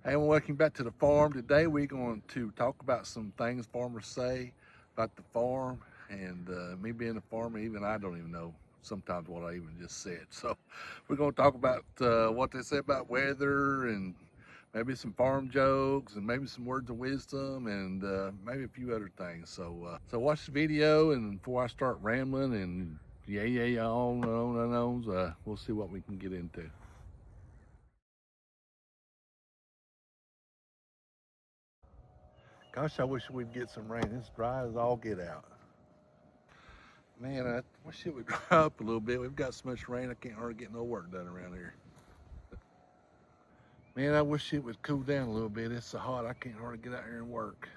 Hey, welcome back to the farm. Today we're going to talk about some things farmers say about the farm, and me being a farmer, even I don't even know sometimes what I even just said. So we're going to talk about what they say about weather, and maybe some farm jokes, and maybe some words of wisdom, and maybe a few other things. So watch the video, and before I start rambling and on, we'll see what we can get into. Gosh, I wish we'd get some rain. It's dry as all get out. Man, I wish it would dry up a little bit. We've got so much rain, I can't hardly get no work done around here. Man, I wish it would cool down a little bit. It's so hot, I can't hardly get out here and work.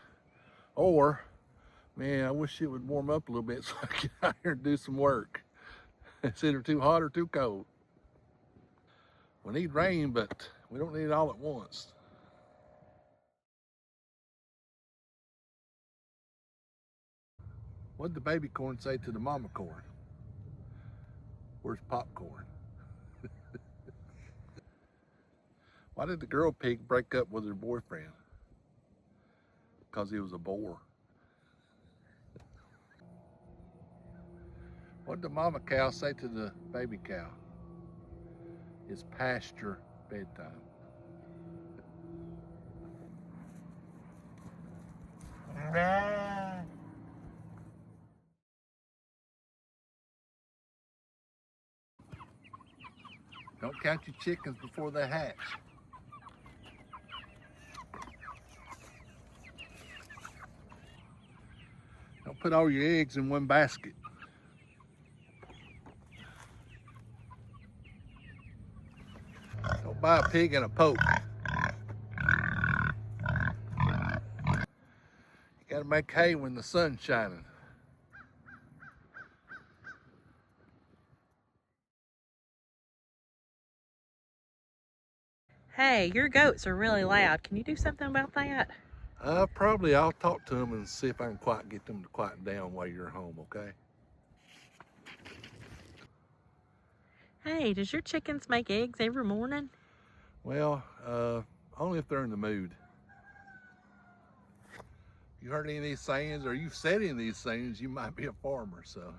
Or, man, I wish it would warm up a little bit so I can get out here and do some work. It's either too hot or too cold. We need rain, but we don't need it all at once. What did the baby corn say to the mama corn? Where's popcorn? Why did the girl pig break up with her boyfriend? Because he was a bore. What did the mama cow say to the baby cow? It's pasture bedtime. Don't count your chickens before they hatch. Don't put all your eggs in one basket. Don't buy a pig in a poke. You gotta make hay when the sun's shining. Hey, your goats are really loud. Can you do something about that? Probably I'll talk to them and see if I can get them to quiet down while you're home, okay? Hey, does your chickens make eggs every morning? Well, only if they're in the mood. You heard any of these sayings, or you've said any of these sayings, you might be a farmer. So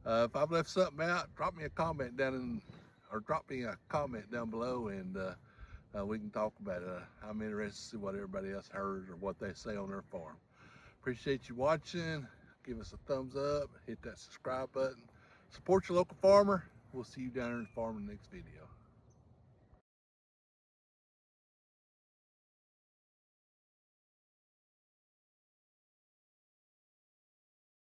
if I've left something out, drop me a comment down below, and we can talk about it. I'm interested to see what everybody else heard or what they say on their farm. Appreciate you watching. Give us a thumbs up, hit that subscribe button. Support your local farmer. We'll see you down there in the farm in the next video.